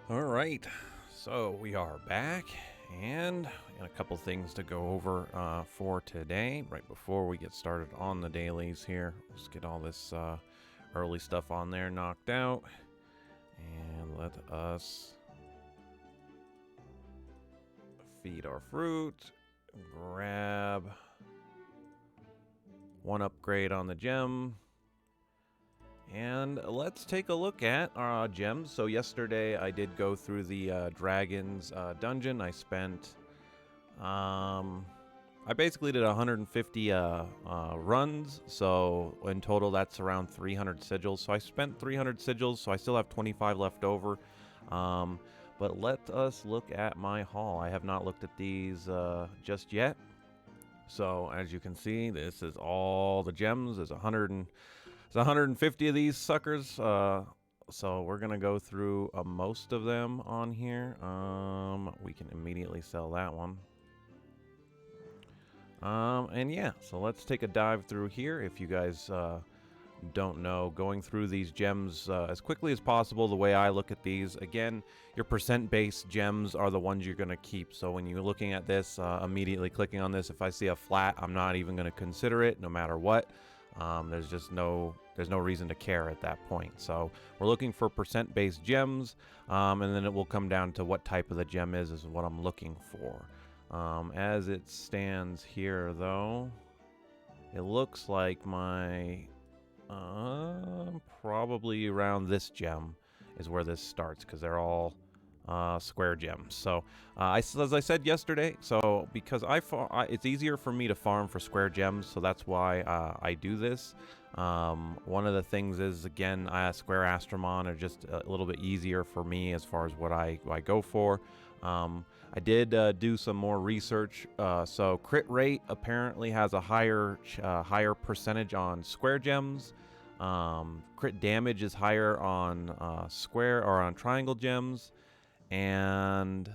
All right, so we are back, and we got a couple things to go over for today. Right before we get started on the dailies here, let's get all this early stuff on there knocked out, and let us feed our fruit. Grab one upgrade on the gem. And let's take a look at our gems. So yesterday I did go through the Dragon's dungeon. I spent, I basically did 150 runs. So in total that's around 300 sigils. So I spent 300 sigils, so I still have 25 left over. But let us look at my haul. I have not looked at these just yet. So as you can see, this is all the gems. There's 150 of these suckers. So we're gonna go through most of them on here. We can immediately sell that one. And yeah, so let's take a dive through here. If you guys don't know, going through these gems as quickly as possible. The way I look at these, again, your percent-based gems are the ones you're going to keep. So when you're looking at this, immediately clicking on this, if I see a flat, I'm not even going to consider it no matter what. There's just no reason to care at that point. So we're looking for percent-based gems, and then it will come down to what type of the gem is what I'm looking for. As it stands here, though, it looks like my probably around this gem is where this starts, because they're all square gems. So as I said yesterday, so because it's easier for me to farm for square gems, so that's why I do this. One of the things is, again, square Astromon are just a little bit easier for me as far as what I go for. I did do some more research. So crit rate apparently has a higher percentage on square gems. Crit damage is higher on square or on triangle gems. And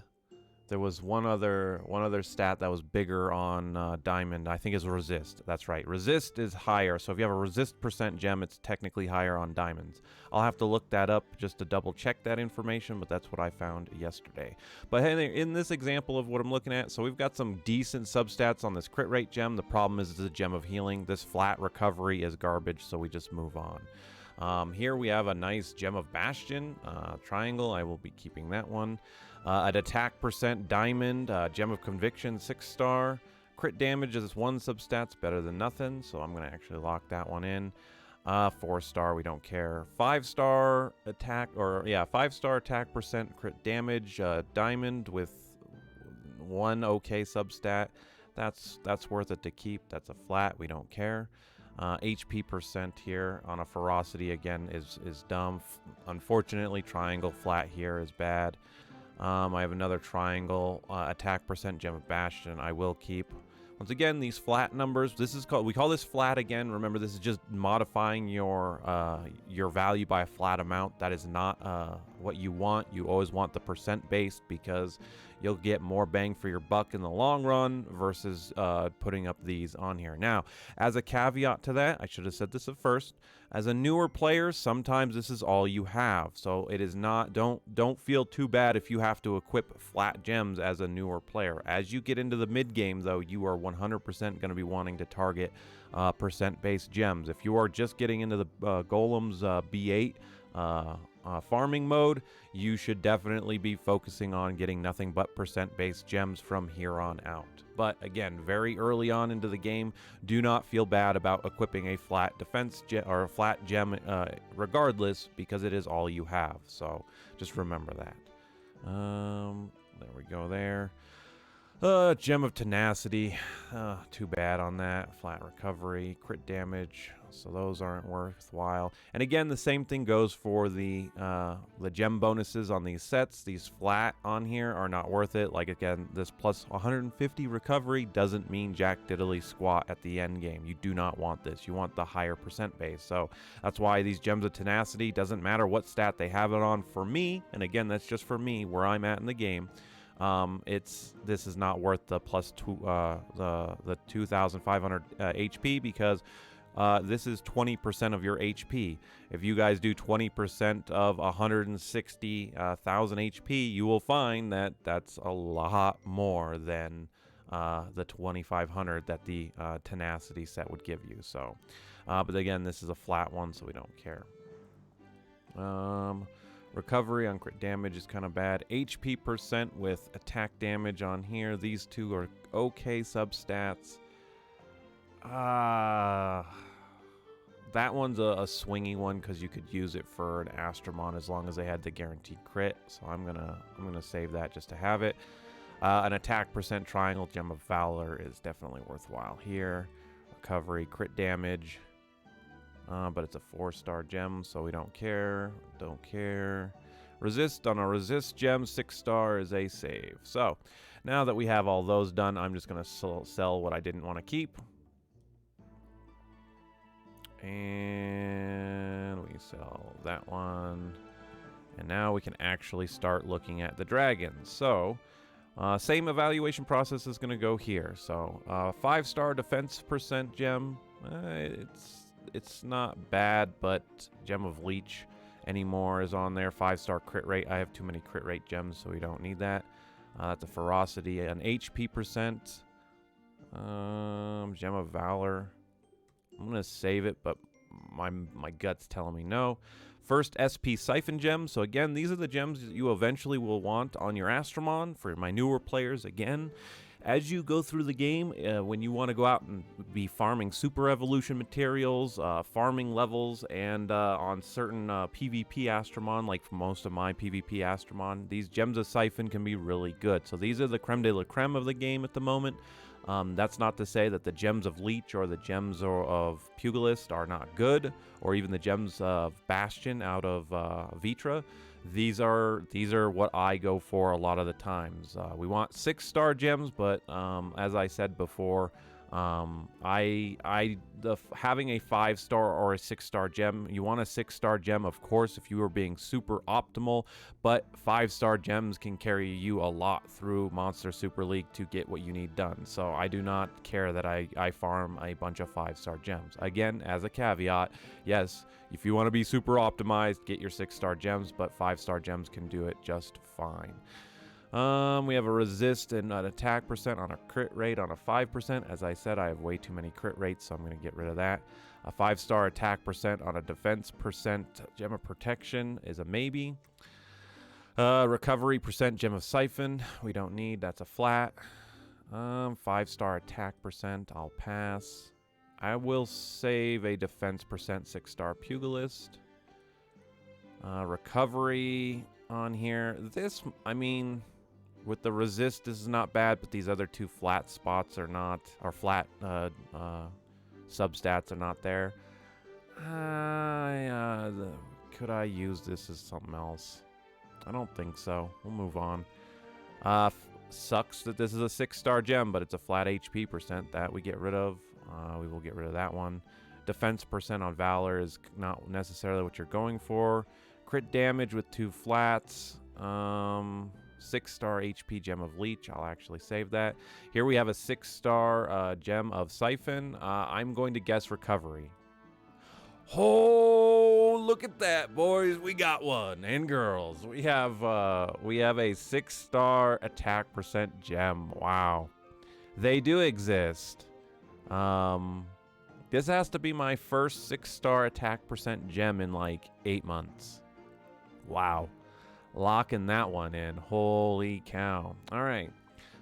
there was one other stat that was bigger on diamond. I think is resist. That's right. Resist is higher. So if you have a resist percent gem, it's technically higher on diamonds. I'll have to look that up just to double check that information, but that's what I found yesterday. But hey, in this example of what I'm looking at, so we've got some decent substats on this crit rate gem. The problem is it's a gem of healing. This flat recovery is garbage, so we just move on. Here we have a nice gem of bastion, triangle. I will be keeping that one. An attack percent diamond, gem of conviction, 6-star. Crit damage is 1 substats, better than nothing, so I'm going to actually lock that one in. 4-star, we don't care. 5-star attack, 5-star attack percent, crit damage, diamond with 1 okay substat. That's worth it to keep. That's a flat, we don't care. HP percent here on a ferocity, again, is dumb. Unfortunately, triangle flat here is bad. I have another triangle attack percent gem of bastion. I will keep. Once again, these flat numbers, we call this flat again. Remember, this is just modifying your value by a flat amount. That is not what you want. You always want the percent based, because you'll get more bang for your buck in the long run versus putting up these on here. Now, as a caveat to that, I should have said this at first. As a newer player, sometimes this is all you have. So it is not. Don't feel too bad if you have to equip flat gems as a newer player. As you get into the mid game, though, you are 100% going to be wanting to target percent-based gems. If you are just getting into the Golem's B8 farming mode, you should definitely be focusing on getting nothing but percent-based gems from here on out. But again, very early on into the game, do not feel bad about equipping a flat defense or a flat gem regardless, because it is all you have. So just remember that. There we go there. Gem of tenacity, too bad on that. Flat recovery, crit damage, so those aren't worthwhile. And again, the same thing goes for the gem bonuses on these sets. These flat on here are not worth it. Like, again, this plus 150 recovery doesn't mean jack diddly squat at the end game. You do not want this. You want the higher percent base. So that's why these gems of tenacity, doesn't matter what stat they have it on for me. And again, that's just for me, where I'm at in the game. This is not worth the plus the 2,500 HP, because this is 20% of your HP. If you guys do 20% of 160,000 HP, you will find that that's a lot more than the 2,500 that the tenacity set would give you. So, but again, this is a flat one, so we don't care. Recovery on crit damage is kind of bad. HP percent with attack damage on here. These two are okay substats. That one's a swingy one because you could use it for an Astromon as long as they had the guaranteed crit. So I'm gonna save that just to have it. An attack percent triangle gem of valor is definitely worthwhile here. Recovery, crit damage. But it's a 4-star gem, so we don't care. Don't care. Resist on a resist gem, 6-star is a save. So now that we have all those done, I'm just going to sell what I didn't want to keep. And we sell that one. And now we can actually start looking at the dragons. So same evaluation process is going to go here. So 5-star defense percent gem. It's not bad, but Gem of Leech anymore is on there. 5-star crit rate. I have too many crit rate gems, so we don't need that. That's a ferocity. An HP percent. Gem of Valor. I'm going to save it, but my gut's telling me no. First SP Siphon Gem. So again, these are the gems that you eventually will want on your Astromon for my newer players. Again, as you go through the game, when you want to go out and be farming Super Evolution materials, farming levels, and on certain PvP Astromon, like most of my PvP Astromon, these Gems of Siphon can be really good. So these are the creme de la creme of the game at the moment. That's not to say that the Gems of Leech or the Gems of Pugilist are not good, or even the Gems of Bastion out of Vitra. These are what I go for a lot of the times. We want 6-star gems, but as I said before, having a 5-star or a 6-star gem, you want a 6-star gem, of course, if you are being super optimal, but 5-star gems can carry you a lot through Monster Super League to get what you need done. So I do not care that I farm a bunch of 5-star gems. Again, as a caveat, yes, if you want to be super optimized, get your 6-star gems, but 5-star gems can do it just fine. We have a resist and an attack percent on a crit rate on a 5%. As I said, I have way too many crit rates, so I'm going to get rid of that. A 5-star attack percent on a defense percent. Gem of Protection is a maybe. Recovery percent Gem of Siphon. We don't need. That's a flat. 5-star attack percent. I'll pass. I will save a defense percent 6-star Pugilist. Recovery on here. This, I mean, with the resist, this is not bad, but these other two flat spots are not, or flat substats are not there. Could I use this as something else? I don't think so. We'll move on. Sucks that this is a 6-star gem, but it's a flat HP percent that we get rid of. We will get rid of that one. Defense percent on Valor is not necessarily what you're going for. Crit damage with 2 flats. 6-star HP Gem of Leech. I'll actually save that. Here we have a 6-star Gem of Siphon. I'm going to guess Recovery. Oh, look at that, boys. We got one. And girls. We have a 6-star attack percent gem. Wow. They do exist. This has to be my first 6-star attack percent gem in like 8 months. Wow. Locking that one in. Holy cow. All right.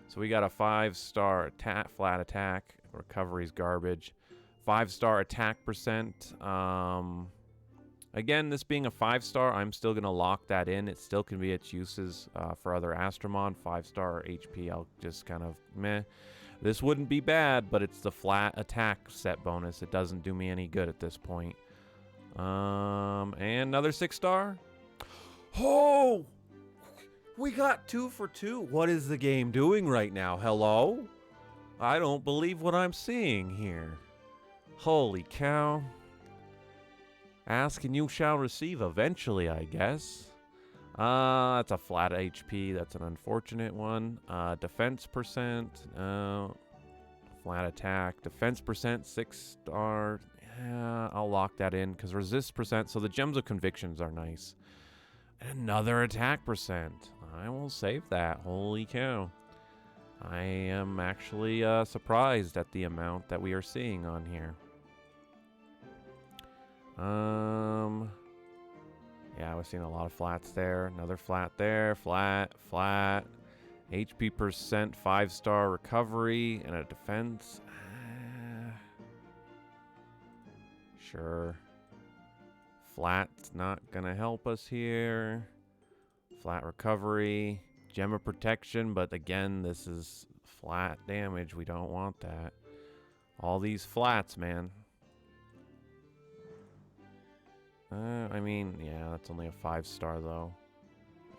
So we got a 5-star flat attack. Recovery's garbage. 5-star attack percent. Again, this being a 5-star, I'm still going to lock that in. It still can be its uses for other Astromon. 5-star HP, I'll just kind of meh. This wouldn't be bad, but it's the flat attack set bonus. It doesn't do me any good at this point. And another 6-star. Oh! We got 2 for 2. What is the game doing right now? Hello? I don't believe what I'm seeing here. Holy cow. Ask and you shall receive eventually, I guess. That's a flat HP. That's an unfortunate one. Defense percent. Flat attack. Defense percent, 6-star. I'll lock that in because resist percent. So the gems of convictions are nice. Another attack percent. I will save that. Holy cow. I am actually surprised at the amount that we are seeing on here. Yeah, we're seeing a lot of flats there. Another flat there. Flat, flat. HP percent, 5-star recovery, and a defense. Sure. Flat's not gonna help us here. Flat recovery. Gem of protection, but again, this is flat damage. We don't want that. All these flats, man. I mean, yeah, that's only a 5-star though.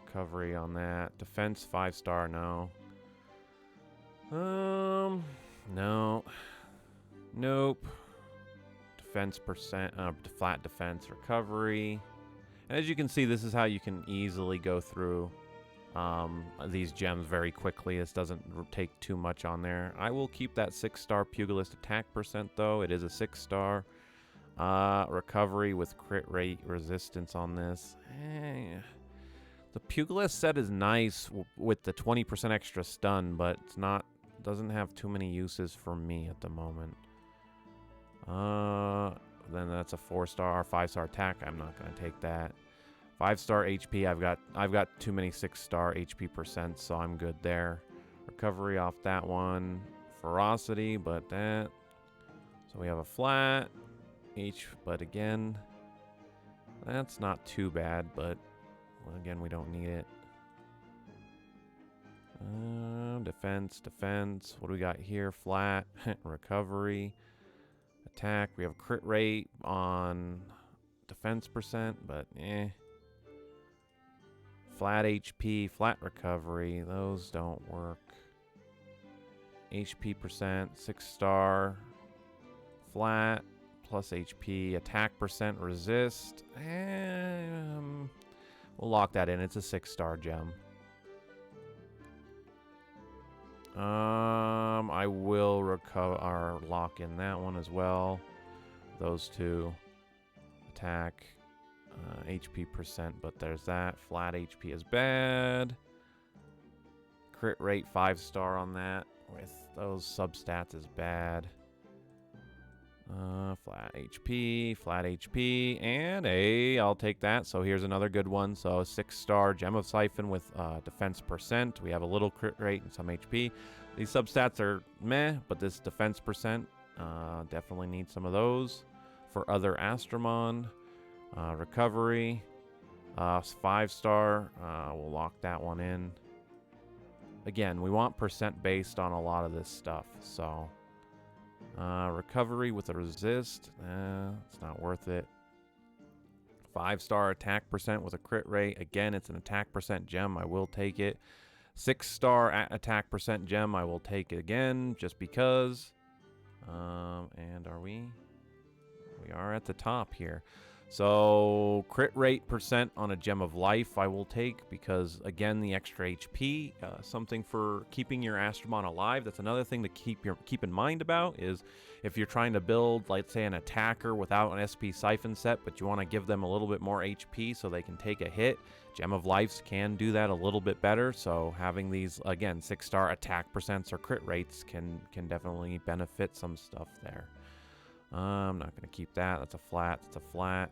Recovery on that. Defense 5-star, no. No. Nope. Defense percent, flat defense recovery. And as you can see, this is how you can easily go through these gems very quickly. This doesn't take too much on there. I will keep that 6-star pugilist attack percent though. It is a 6-star. Recovery with crit rate resistance on this. The pugilist set is nice with the 20% extra stun, but it's not, doesn't have too many uses for me at the moment. Then that's a 4-star or 5-star attack. I'm not gonna take that. 5-star HP. I've got too many 6-star HP percent, so I'm good there. Recovery off that one. Ferocity, but that. So we have a flat. But again, that's not too bad, but well, again, we don't need it. Defense, defense. What do we got here? Flat. Recovery. Attack. We have crit rate on defense percent, but Flat HP, flat recovery. Those don't work. HP percent, 6-star. Flat. Plus HP, attack percent, resist. We'll lock that in. It's a 6-star gem. I will recover or lock in that one as well. Those two. Attack, HP percent, but there's that. Flat HP is bad. Crit rate 5-star on that. With those substats is bad. Flat HP, and I'll take that. So here's another good one. So 6-star Gem of Siphon with defense percent. We have a little crit rate and some HP. These substats are meh, but this defense percent, definitely need some of those. For other Astromon, recovery, 5-star, we'll lock that one in. Again, we want percent based on a lot of this stuff, so... recovery with a resist. It's not worth it. 5-star attack percent with a crit rate. Again, it's an attack percent gem. I will take it. 6-star attack percent gem. I will take it again just because. And are we? We are at the top here. So crit rate percent on a Gem of Life I will take because, again, the extra HP, something for keeping your Astromon alive. That's another thing to keep in mind about is if you're trying to build, let's say, an attacker without an SP Siphon set, but you want to give them a little bit more HP so they can take a hit. Gem of Lives can do that a little bit better. So having these, again, 6-star attack percents or crit rates can definitely benefit some stuff there. I'm not going to keep that. That's a flat. That's a flat.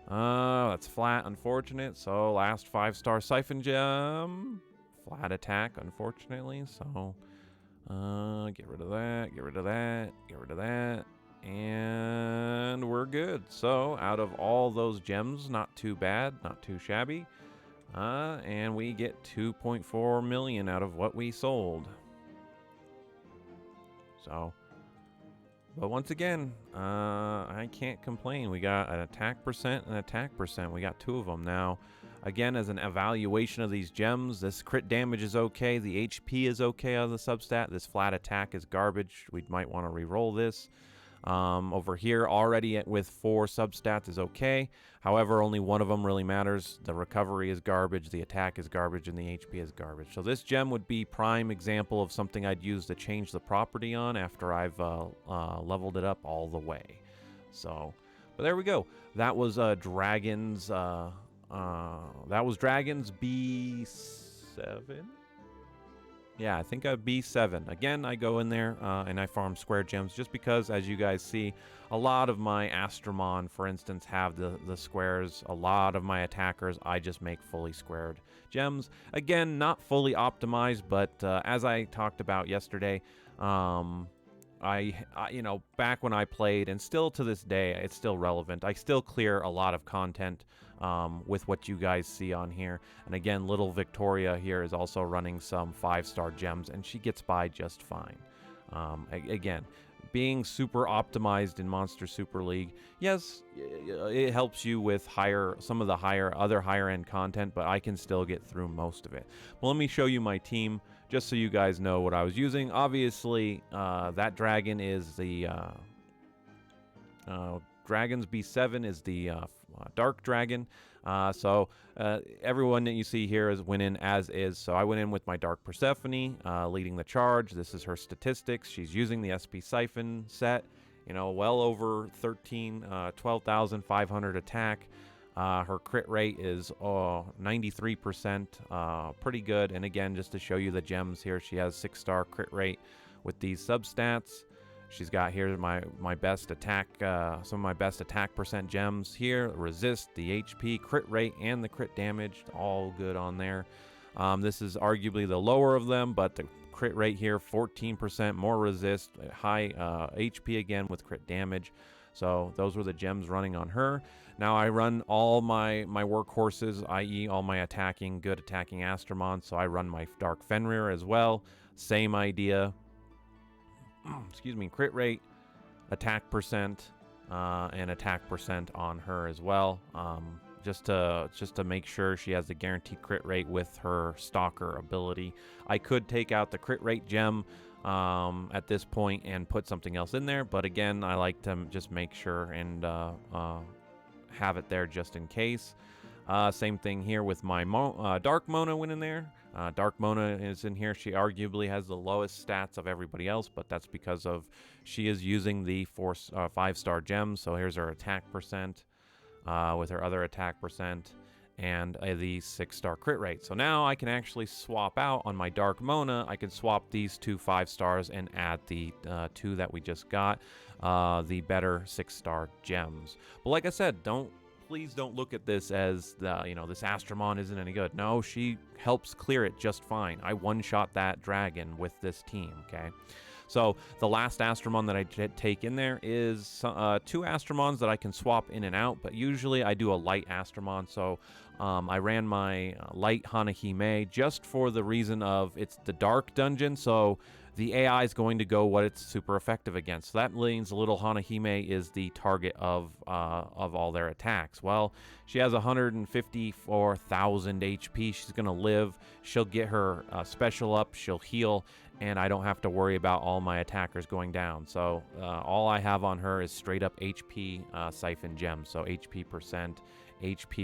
That's flat, unfortunate. So last 5-star Siphon Gem. Flat attack, unfortunately. So get rid of that. Get rid of that. Get rid of that. And we're good. So out of all those gems, not too bad. Not too shabby. And we get 2.4 million out of what we sold. So... But once again, I can't complain. We got an attack percent and attack percent. We got 2 of them now. Again, as an evaluation of these gems, this crit damage is okay. The HP is okay on the substat. This flat attack is garbage. We might want to re-roll this. Over here, already with 4 substats is okay. However, only one of them really matters. The recovery is garbage, the attack is garbage, and the HP is garbage. So this gem would be prime example of something I'd use to change the property on after I've leveled it up all the way. So, but there we go. That was Dragons. That was Dragons B7. Yeah, I think a B7. Again, I go in there and I farm square gems just because, as you guys see, a lot of my Astromon, for instance, have the squares. A lot of my attackers, I just make fully squared gems. Again, not fully optimized, but as I talked about yesterday, you know, back when I played, and still to this day, it's still relevant. I still clear a lot of content with what you guys see on here. And again, little Victoria here is also running some 5-star gems, and she gets by just fine. Again, being super optimized in Monster Super League, yes, it helps you with some of the higher end content, but I can still get through most of it. Well, let me show you my team just so you guys know what I was using. Obviously, that dragon is the Dragons B7 is the Dark Dragon. So everyone that you see here went in as is. So I went in with my Dark Persephone leading the charge. This is her statistics. She's using the SP Siphon set. You know, well over 12,500 attack. Her crit rate is 93%, pretty good. And again, just to show you the gems here, she has 6-star crit rate with these substats. She's got here my best attack, some of my best attack percent gems here. Resist, the HP, crit rate, and the crit damage, all good on there. This is arguably the lower of them, but the crit rate here, 14% more resist, high HP again with crit damage. So those were the gems running on her. Now I run all my workhorses, i.e. all my good attacking Astromon, so I run my Dark Fenrir as well. Same idea. Excuse me, crit rate, attack percent, and attack percent on her as well. Just to make sure she has the guaranteed crit rate with her Stalker ability. I could take out the crit rate gem at this point and put something else in there, but again, I like to just make sure and have it there just in case. Same thing here with my Dark Mona went in there. Dark Mona is in here. She arguably has the lowest stats of everybody else, but that's because she is using the 5-star gems. So here's her attack percent with her other attack percent and the 6-star crit rate. So now I can actually swap out on my Dark Mona. I can swap these 2 5-stars and add the 2 that we just got, the better 6-star gems. But like I said, please don't look at this as this Astromon isn't any good. No, she helps clear it just fine. I one-shot that dragon with this team, okay? So the last Astromon that I take in there is 2 Astromons that I can swap in and out, but usually I do a light Astromon. So I ran my light Hanahime just for the reason of it's the dark dungeon, so the AI is going to go what it's super effective against. So that means little Hanahime is the target of all their attacks. Well, she has 154,000 HP. She's going to live. She'll get her special up. She'll heal, and I don't have to worry about all my attackers going down. So all I have on her is straight up HP Siphon Gems. So HP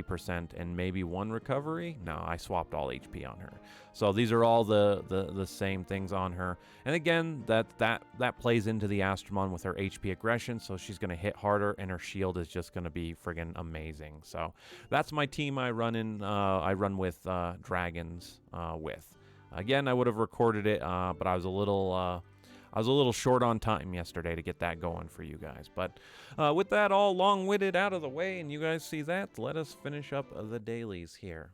percent, and maybe 1 recovery. No, I swapped all HP on her. So these are all the same things on her. And again, that plays into the Astromon with her HP aggression, so she's going to hit harder, and her shield is just going to be friggin' amazing. So that's my team I run with dragons with. Again, I would have recorded it, but I was a little short on time yesterday to get that going for you guys. But with that all long-winded out of the way, and you guys see that, let us finish up the dailies here.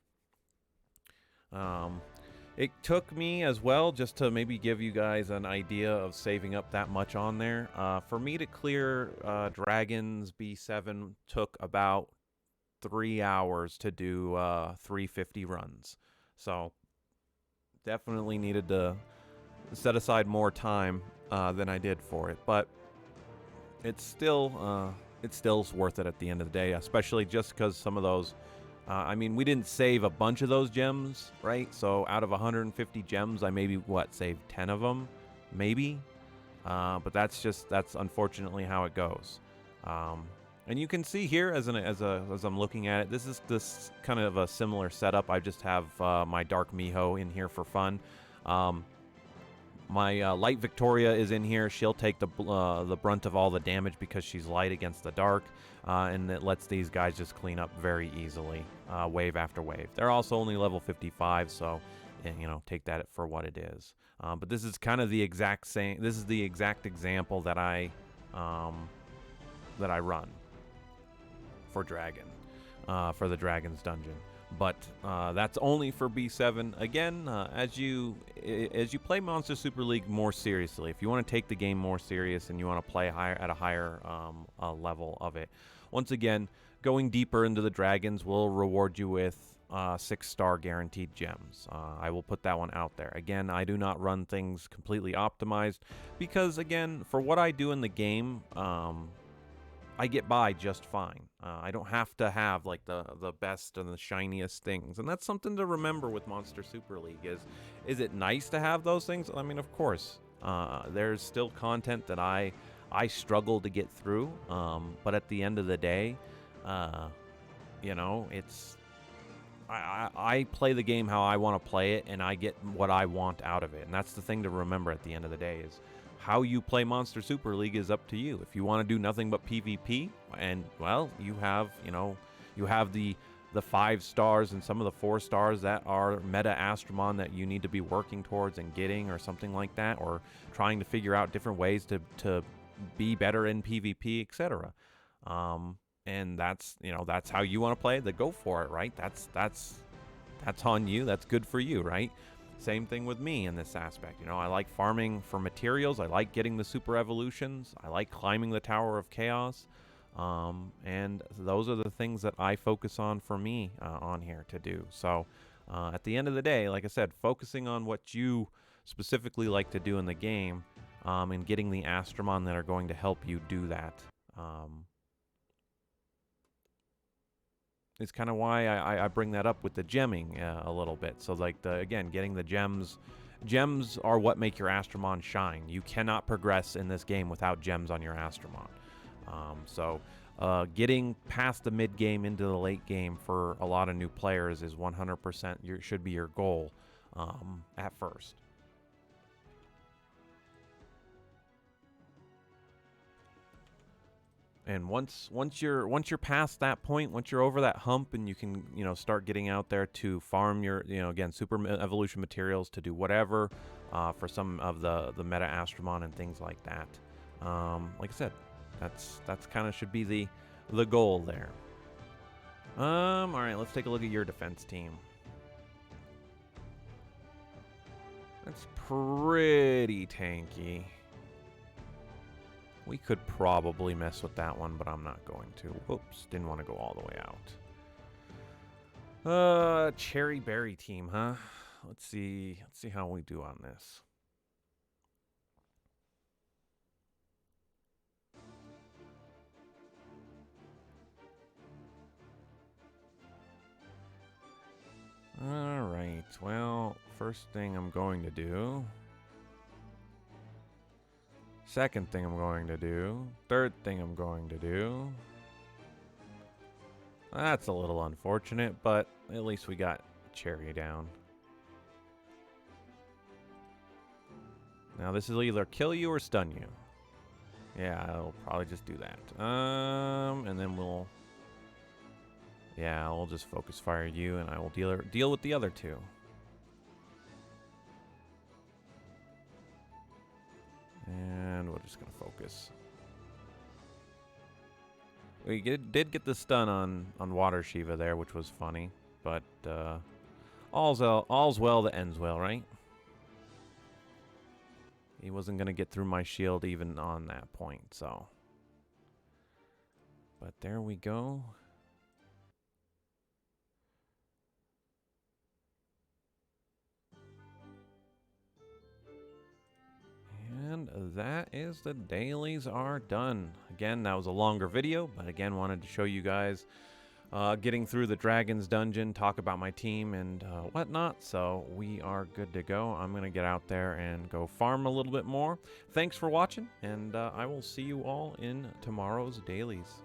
It took me as well, just to maybe give you guys an idea of saving up that much on there. For me to clear Dragons B7 took about 3 hours to do 350 runs. So definitely needed to set aside more time than I did for it, but it's still worth it at the end of the day, especially just because some of those I mean, we didn't save a bunch of those gems, right? So out of 150 gems, I maybe saved 10 of them, maybe, but that's unfortunately how it goes. And you can see here as I'm looking at it, this is kind of a similar setup. I just have my Dark Miho in here for fun. My Light Victoria is in here. She'll take the brunt of all the damage because she's light against the dark, and it lets these guys just clean up very easily, wave after wave. They're also only level 55, so take that for what it is. But this is kind of the exact same. This is the exact example that I run for Dragon, for the Dragon's Dungeon. But that's only for B7. Again, as you play Monster Super League more seriously, if you want to take the game more serious and you want to play at a higher level of it, once again, going deeper into the Dragons will reward you with 6-star guaranteed gems. I will put that one out there. Again, I do not run things completely optimized because, again, for what I do in the game, I get by just fine. I don't have to have like the best and the shiniest things, and that's something to remember with Monster Super League. Is it nice to have those things? I mean, of course. There's still content that I struggle to get through, but at the end of the day, it's I play the game how I want to play it, and I get what I want out of it, and that's the thing to remember at the end of the day is. How you play Monster Super League is up to you. If you want to do nothing but PvP, and well, you have the 5 stars and some of the 4 stars that are meta Astromon that you need to be working towards and getting, or something like that, or trying to figure out different ways to be better in PvP, etc. And that's how you want to play. Then go for it, right? That's on you. That's good for you, right? Same thing with me in this aspect. I like farming for materials. I like getting the super evolutions. I like climbing the Tower of Chaos. And those are the things that I focus on for me on here to do. So at the end of the day, like I said, focusing on what you specifically like to do in the game and getting the Astromon that are going to help you do that. It's kind of why I bring that up with the gemming a little bit. So like again, getting the gems. Gems are what make your Astromon shine. You cannot progress in this game without gems on your Astromon. So getting past the mid game into the late game for a lot of new players is 100% should be your goal at first. And once you're past that point, once you're over that hump, and you can start getting out there to farm your again super evolution materials to do whatever for some of the meta Astromon and things like that. Like I said, that's kind of should be the goal there. All right, let's take a look at your defense team. That's pretty tanky. We could probably mess with that one, but I'm not going to. Whoops, didn't want to go all the way out. Cherry Berry team, huh? Let's see how we do on this. All right. Well, first thing I'm going to do. Second thing I'm going to do. Third thing I'm going to do. That's a little unfortunate, but at least we got Cherry down. Now this will either kill you or stun you. Yeah, I'll probably just do that. And then we'll just focus fire you, and I will deal with the other two. And we're just gonna focus. We did get the stun on Water Shiva there, which was funny, but all's well that ends well, right? He wasn't gonna get through my shield even on that point, so. But there we go. And that is the dailies are done. Again, that was a longer video, but again, wanted to show you guys getting through the Dragon's Dungeon, talk about my team and whatnot. So we are good to go. I'm going to get out there and go farm a little bit more. Thanks for watching, and I will see you all in tomorrow's dailies.